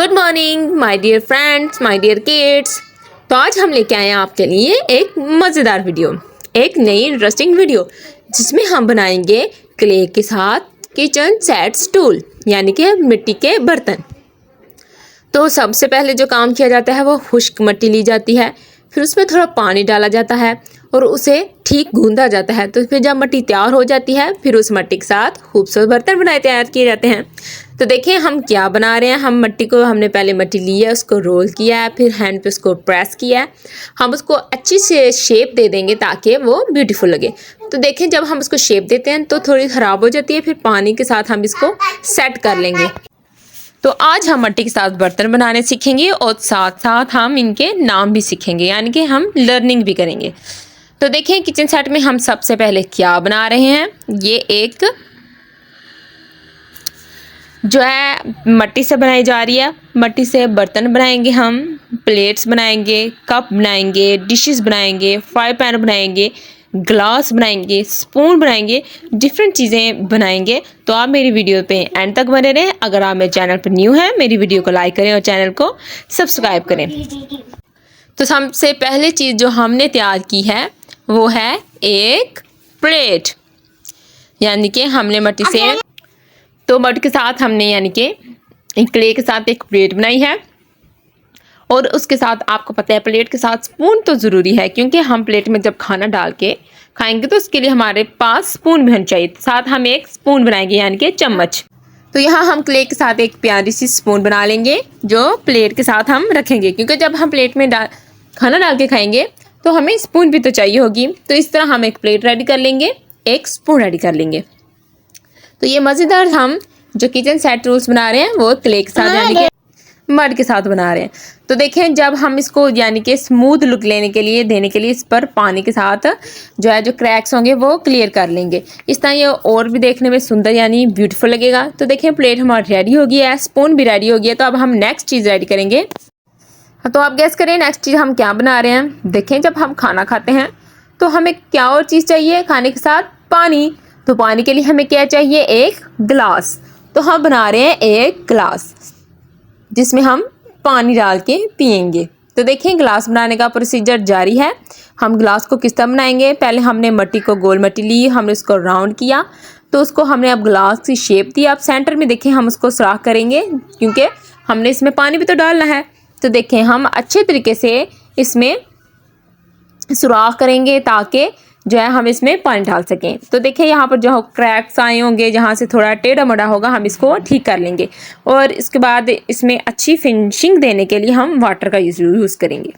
Good morning my dear friends, my dear kids. तो आज हम लेके आए हैं आपके लिए एक मज़ेदार वीडियो, एक नई इंटरेस्टिंग वीडियो जिसमें हम बनाएंगे क्ले के साथ किचन सेट टूल यानी कि मिट्टी के बर्तन। तो सबसे पहले जो काम किया जाता है वो खुश्क मिट्टी ली जाती है, फिर उसमें थोड़ा पानी डाला जाता है और उसे ठीक गूंदा जाता है। तो फिर जब मिट्टी तैयार हो जाती है फिर उस मिट्टी के साथ खूबसूरत बर्तन तैयार किए जाते हैं। तो देखिए हम क्या बना रहे हैं। हम मिट्टी को हमने पहले मिट्टी ली है, उसको रोल किया है, फिर हैंड पे उसको प्रेस किया है। हम उसको अच्छी से शेप दे देंगे ताकि वो ब्यूटीफुल लगे। तो देखें जब हम उसको शेप देते हैं तो थोड़ी ख़राब हो जाती है, फिर पानी के साथ हम इसको सेट कर लेंगे। तो आज हम मिट्टी के साथ बर्तन बनाने सीखेंगे और साथ साथ हम इनके नाम भी सीखेंगे, यानी कि हम लर्निंग भी करेंगे। तो देखें किचन सेट में हम सबसे पहले क्या बना रहे हैं। ये एक जो है मिट्टी से बनाई जा रही है। मिट्टी से बर्तन बनाएंगे, हम प्लेट्स बनाएंगे, कप बनाएंगे, डिशेस बनाएंगे, फ्राई पैन बनाएंगे, ग्लास बनाएंगे, स्पून बनाएंगे, डिफरेंट चीज़ें बनाएंगे। तो आप मेरी वीडियो पे एंड तक बने रहें। अगर आप मेरे चैनल पर न्यू हैं मेरी वीडियो को लाइक करें और चैनल को सब्सक्राइब करें। तो सबसे पहले चीज़ जो हमने तैयार की है वो है एक प्लेट, यानी कि हमने मिट्टी से तो मिट्टी के साथ हमने यानी कि क्ले के साथ एक प्लेट बनाई है। और उसके साथ आपको पता है प्लेट के साथ स्पून तो ज़रूरी है, क्योंकि हम प्लेट में जब खाना डाल के खाएंगे तो उसके लिए हमारे पास स्पून भी होना चाहिए। साथ हम एक स्पून बनाएंगे यानी कि चम्मच। तो यहाँ हम क्ले के साथ एक प्यारी सी स्पून बना लेंगे जो प्लेट के साथ हम रखेंगे, क्योंकि जब हम प्लेट में खाना डाल के खाएंगे तो हमें स्पून भी तो चाहिए होगी। तो इस तरह हम एक प्लेट रेडी कर लेंगे, एक स्पून रेडी कर लेंगे। तो ये मज़ेदार हम जो किचन सेट रूल्स बना रहे हैं वो क्ले के साथ यानी कि मड के साथ बना रहे हैं। तो देखें जब हम इसको यानी कि स्मूथ लुक देने के लिए इस पर पानी के साथ जो है जो क्रैक्स होंगे वो क्लियर कर लेंगे। इस तरह ये और भी देखने में सुंदर यानी ब्यूटीफुल लगेगा। तो देखें प्लेट हमारी रेडी हो गई है, स्पून भी रेडी हो गई है। तो अब हम नेक्स्ट चीज़ रेडी करेंगे। तो आप गेस करें नेक्स्ट चीज़ हम क्या बना रहे हैं। देखें जब हम खाना खाते हैं तो हमें क्या और चीज़ चाहिए खाने के साथ? पानी। तो पानी के लिए हमें क्या चाहिए? एक गिलास। तो हम बना रहे हैं एक गिलास जिसमें हम पानी डाल के पियेंगे। तो देखें गिलास बनाने का प्रोसीजर जारी है। हम गिलास को किस तरह बनाएंगे। पहले हमने मिट्टी को गोल मिट्टी ली, हमने उसको राउंड किया, तो उसको हमने अब गिलास की शेप दी। अब सेंटर में देखें हम उसको सुराख करेंगे, क्योंकि हमने इसमें पानी भी तो डालना है। तो देखें हम अच्छे तरीके से इसमें सुराख करेंगे ताकि जो है हम इसमें पानी डाल सकें। तो देखिए यहाँ पर जो क्रैक्स आए होंगे, जहाँ से थोड़ा टेढ़ा मेढ़ा होगा, हम इसको ठीक कर लेंगे। और इसके बाद इसमें अच्छी फिनिशिंग देने के लिए हम वाटर का यूज़ करेंगे,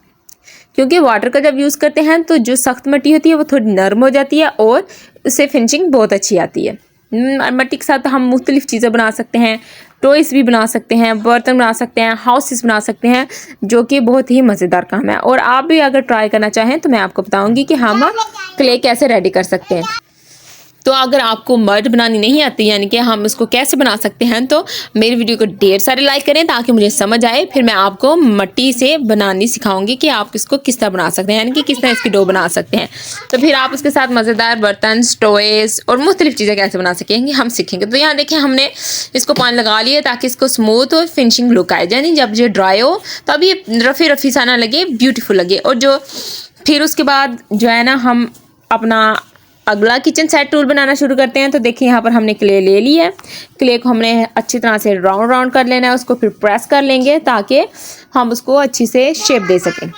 क्योंकि वाटर का जब यूज़ करते हैं तो जो सख्त मिट्टी होती है वो थोड़ी नरम हो जाती है और उससे फिनिशिंग बहुत अच्छी आती है। मिट्टी के साथ हम मुख्तलिफ़ चीज़ें बना सकते हैं, टॉयस भी बना सकते हैं, बर्तन बना सकते हैं, हाउसेस बना सकते हैं, जो कि बहुत ही मज़ेदार काम है। और आप भी अगर ट्राई करना चाहें तो मैं आपको बताऊंगी कि हम क्ले कैसे रेडी कर सकते हैं। तो अगर आपको मड बनानी नहीं आती यानी कि हम इसको कैसे बना सकते हैं, तो मेरी वीडियो को ढेर सारे लाइक करें ताकि मुझे समझ आए। फिर मैं आपको मिट्टी से बनानी सिखाऊंगी कि आप इसको किस तरह बना सकते हैं, यानी कि किस तरह इसकी डो बना सकते हैं। तो फिर आप उसके साथ मज़ेदार बर्तन, टॉयस और मुख्तलिफ़ चीज़ें कैसे बना सकेंगे हम सीखेंगे। तो यहाँ देखें हमने इसको पानी लगा लिया ताकि इसको स्मूथ और फिनिशिंग लुक आए, यानी जब ये ड्राई हो तब ये रफ़ी रफ़ी सा ना लगे, ब्यूटीफुल लगे। और जो फिर उसके बाद जो है ना हम अपना अगला किचन सेट टूल बनाना शुरू करते हैं। तो देखिए यहाँ पर हमने क्ले ले ली है। क्ले को हमने अच्छी तरह से राउंड कर लेना है, उसको फिर प्रेस कर लेंगे ताकि हम उसको अच्छी से शेप दे सकें।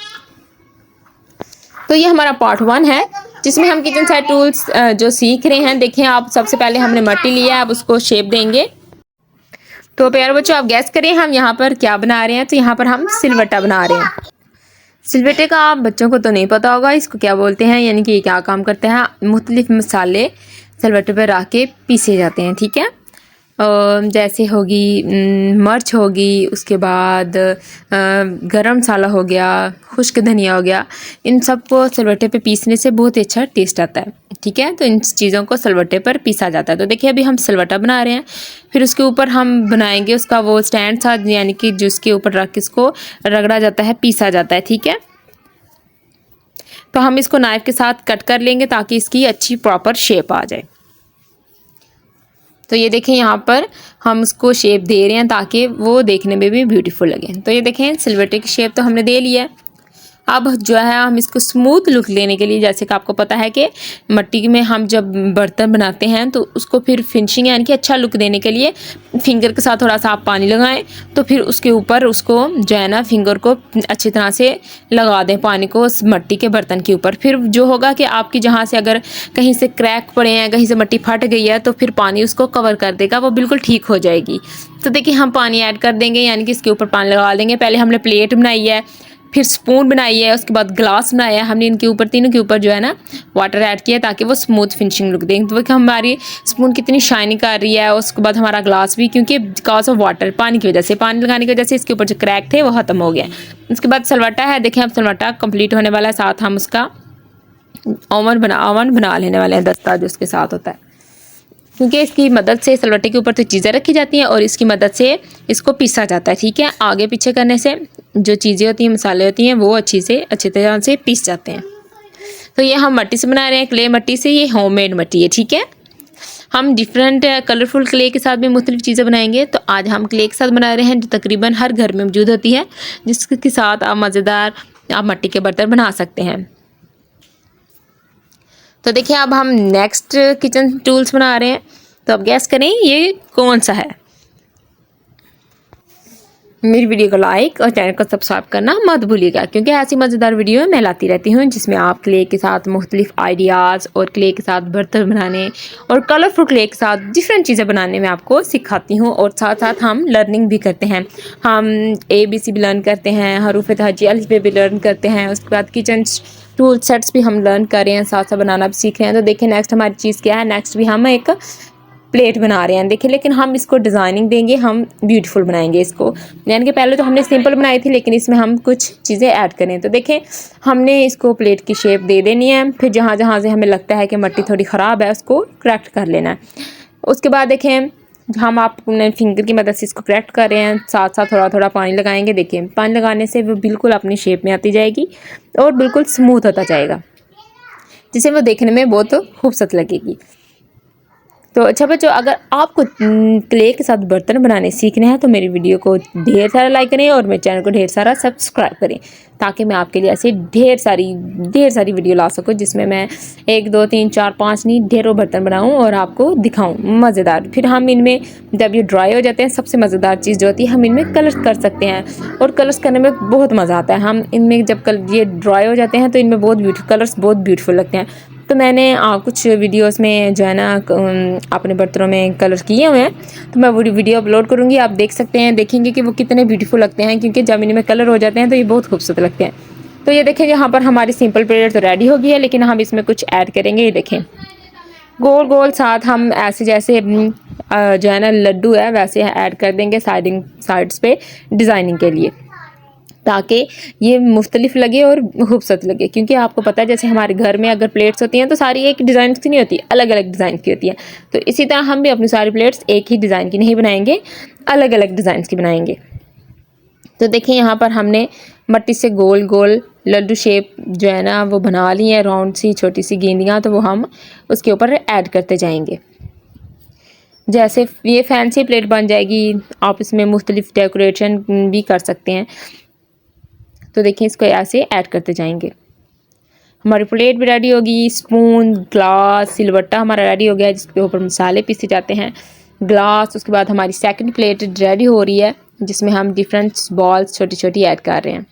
तो ये हमारा पार्ट 1 है जिसमें हम किचन सेट टूल्स जो सीख रहे हैं। देखिए आप सबसे पहले हमने मिट्टी लिया है, अब उसको शेप देंगे। तो प्यारे बच्चों आप गैस करें हम यहाँ पर क्या बना रहे हैं। तो यहाँ पर हम सिलवट्टा बना रहे हैं। सिलवट्टे का आप बच्चों को तो नहीं पता होगा इसको क्या बोलते हैं, यानी कि ये क्या काम करते हैं। मुख्तलिफ़ मसाले सिलवट्टे पर रख के पीसे जाते हैं, ठीक है। जैसे होगी मिर्च होगी, उसके बाद गरम मसाला हो गया, खुश्क धनिया हो गया। इन सब को सिलवट्टे पे पीसने से बहुत ही अच्छा टेस्ट आता है, ठीक है। तो इन चीज़ों को सिलवट्टे पर पीसा जाता है। तो देखिए अभी हम सिलवट्टा बना रहे हैं, फिर उसके ऊपर हम बनाएंगे उसका वो स्टैंड सा, यानी कि जिसके ऊपर रख के इसको रगड़ा जाता है, पीसा जाता है, ठीक है। तो हम इसको नाइफ़ के साथ कट कर लेंगे ताकि इसकी अच्छी प्रॉपर शेप आ जाए। तो ये देखें यहाँ पर हम उसको शेप दे रहे हैं ताकि वो देखने में भी ब्यूटीफुल लगे। तो ये देखें सिलवटे की शेप तो हमने दे लिया है। अब जो है हम इसको स्मूथ लुक लेने के लिए, जैसे कि आपको पता है कि मिट्टी में हम जब बर्तन बनाते हैं तो उसको फिर फिनिशिंग यानी कि अच्छा लुक देने के लिए फिंगर के साथ थोड़ा सा आप पानी लगाएं, तो फिर उसके ऊपर उसको जो है ना फिंगर को अच्छी तरह से लगा दें पानी को उस मिट्टी के बर्तन के ऊपर। फिर जो होगा कि आपकी जहाँ से अगर कहीं से क्रैक पड़े हैं, कहीं से मिट्टी फट गई है, तो फिर पानी उसको कवर कर देगा, वो बिल्कुल ठीक हो जाएगी। तो देखिए हम पानी ऐड कर देंगे, यानी कि इसके ऊपर पानी लगा देंगे। पहले हमने प्लेट बनाई है, फिर स्पून बनाई है, उसके बाद ग्लास बनाया है। हमने इनके ऊपर तीनों के ऊपर जो है ना वाटर ऐड किया ताकि वो स्मूथ फिनिशिंग लुक दें। तो हमारी स्पून कितनी शाइनिंग कर रही है, उसके बाद हमारा ग्लास भी, क्योंकि बिकॉज ऑफ वाटर, पानी की वजह से, पानी लगाने की वजह से इसके ऊपर जो क्रैक थे वो ख़त्म हो गया। उसके बाद सलवट्टा है, देखें अब सलवट्टा कंप्लीट होने वाला है। साथ हम उसका ओवन बना लेने वाले हैं, दस्ता जो उसके साथ होता है, क्योंकि इसकी मदद से सलवट्टे के ऊपर तो चीज़ें रखी जाती हैं और इसकी मदद से इसको पीसा जाता है। ठीक है, आगे पीछे करने से जो चीज़ें होती हैं, मसाले होती हैं, वो अच्छी तरह से पीस जाते हैं। तो ये हम मिट्टी से बना रहे हैं, क्ले मिट्टी से। ये होममेड मिट्टी है। ठीक है, हम डिफरेंट कलरफुल क्ले के साथ भी मुख्तलिफ चीज़ें बनाएंगे। तो आज हम क्ले के साथ बना रहे हैं जो तकरीबन हर घर में मौजूद होती है, जिसके साथ आप मज़ेदार आप मिट्टी के बर्तन बना सकते हैं। तो देखिए अब हम नेक्स्ट किचन टूल्स बना रहे हैं, तो अब गैस करें ये कौन सा है। मेरी वीडियो को लाइक और चैनल को सब्सक्राइब करना मत भूलिएगा, क्योंकि ऐसी मज़ेदार वीडियो मैं लाती रहती हूँ जिसमें आप क्ले के साथ मुख्तलिफ आइडियाज़ और क्ले के साथ बर्तन बनाने और कलरफुल क्ले के साथ डिफरेंट चीज़ें बनाने में आपको सिखाती हूँ। और साथ साथ हम लर्निंग भी करते हैं, हम ABC भी लर्न करते हैं, हरूफ तहजी अल्फ़बे भी लर्न करते हैं। उसके बाद किचन टूल सेट्स भी हम लर्न कर रहे हैं, साथ साथ बनाना भी सीख रहे हैं। तो देखिए नेक्स्ट हमारी चीज़ क्या है, नेक्स्ट भी हम एक प्लेट बना रहे हैं। देखिए लेकिन हम इसको डिज़ाइनिंग देंगे, हम ब्यूटीफुल बनाएंगे इसको, यानी कि पहले तो हमने सिंपल बनाई थी लेकिन इसमें हम कुछ चीज़ें ऐड करें। तो देखें हमने इसको प्लेट की शेप दे देनी है, फिर जहाँ जहाँ से हमें लगता है कि मिट्टी थोड़ी ख़राब है उसको करेक्ट कर लेना है। उसके बाद देखें हम अपने फिंगर की मदद से इसको करेक्ट कर रहे हैं, साथ साथ थोड़ा थोड़ा पानी लगाएंगे। देखिए पानी लगाने से वो बिल्कुल अपनी शेप में आती जाएगी और बिल्कुल स्मूथ होता जाएगा, जिससे वो देखने में बहुत खूबसूरत लगेगी। तो अच्छा बच्चों, अगर आपको क्ले के साथ बर्तन बनाने सीखने हैं तो मेरी वीडियो को ढेर सारा लाइक करें और मेरे चैनल को ढेर सारा सब्सक्राइब करें, ताकि मैं आपके लिए ऐसे ढेर सारी वीडियो ला सकूं जिसमें मैं 1 2 3 4 5 नहीं ढेरों बर्तन बनाऊं और आपको दिखाऊं मज़ेदार। फिर हम इनमें जब ये ड्राई हो जाते हैं, सबसे मज़ेदार चीज़ जो होती है, हम इनमें कलर्स कर सकते हैं और कलर्स करने में बहुत मज़ा आता है। हम इनमें जब ये ड्राई हो जाते हैं तो इनमें कलर्स बहुत ब्यूटीफुल लगते हैं। तो मैंने कुछ वीडियोस में जो है ना अपने बर्तनों में कलर किए हुए हैं, तो मैं वो वीडियो अपलोड करूँगी, आप देख सकते हैं, देखेंगे कि वो कितने ब्यूटीफुल लगते हैं, क्योंकि जब इनमें कलर हो जाते हैं तो ये बहुत खूबसूरत लगते हैं। तो ये देखें यहाँ पर हमारी सिंपल प्लेट तो रेडी हो गई है, लेकिन हम इसमें कुछ ऐड करेंगे। ये देखें गोल गोल साथ हम ऐसे जैसे जो है ना लड्डू है वैसे ऐड कर देंगे साइड्स पे डिज़ाइनिंग के लिए, ताकि ये मुख्तलिफ लगे और खूबसूरत लगे। क्योंकि आपको पता है जैसे हमारे घर में अगर प्लेट्स होती हैं तो सारी एक डिज़ाइन की नहीं होती, अलग अलग डिज़ाइन की होती हैं। तो इसी तरह हम भी अपनी सारी प्लेट्स एक ही डिज़ाइन की नहीं बनाएंगे, अलग अलग डिज़ाइन की बनाएंगे। तो देखिए यहाँ पर हमने मिट्टी से गोल गोल लड्डू शेप जो है ना वो बना ली है, राउंड सी छोटी सी गेंदियाँ, तो वो हम उसके ऊपर ऐड करते जाएंगे। जैसे ये फैंसी प्लेट बन जाएगी, आप इसमें मुख्तलिफ डेकोरेशन भी कर सकते हैं। तो देखिए इसको ऐसे ऐड करते जाएंगे। हमारी प्लेट भी रेडी होगी, स्पून, ग्लास, सिलवट्टा हमारा रेडी हो गया है जिसके ऊपर मसाले पीसे जाते हैं, ग्लास। उसके बाद हमारी सेकंड प्लेट रेडी हो रही है जिसमें हम डिफरेंट बॉल्स छोटी छोटी ऐड कर रहे हैं।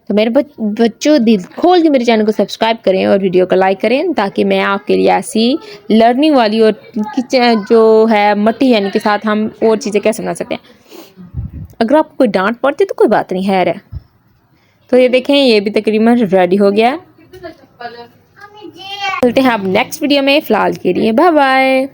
तो मेरे बच्चों दिल खोल के मेरे चैनल को सब्सक्राइब करें और वीडियो को लाइक करें, ताकि मैं आपके लिए ऐसी लर्निंग वाली और किचन जो है मिट्टी यानी के साथ हम और चीज़ें कैसे बना सकते हैं। अगर आपको कोई डांट पड़ती तो कोई बात नहीं है। तो ये देखें ये भी तकरीबन रेडी हो गया। चलते हैं अब नेक्स्ट वीडियो में, फ़िलहाल के लिए बाय बाय।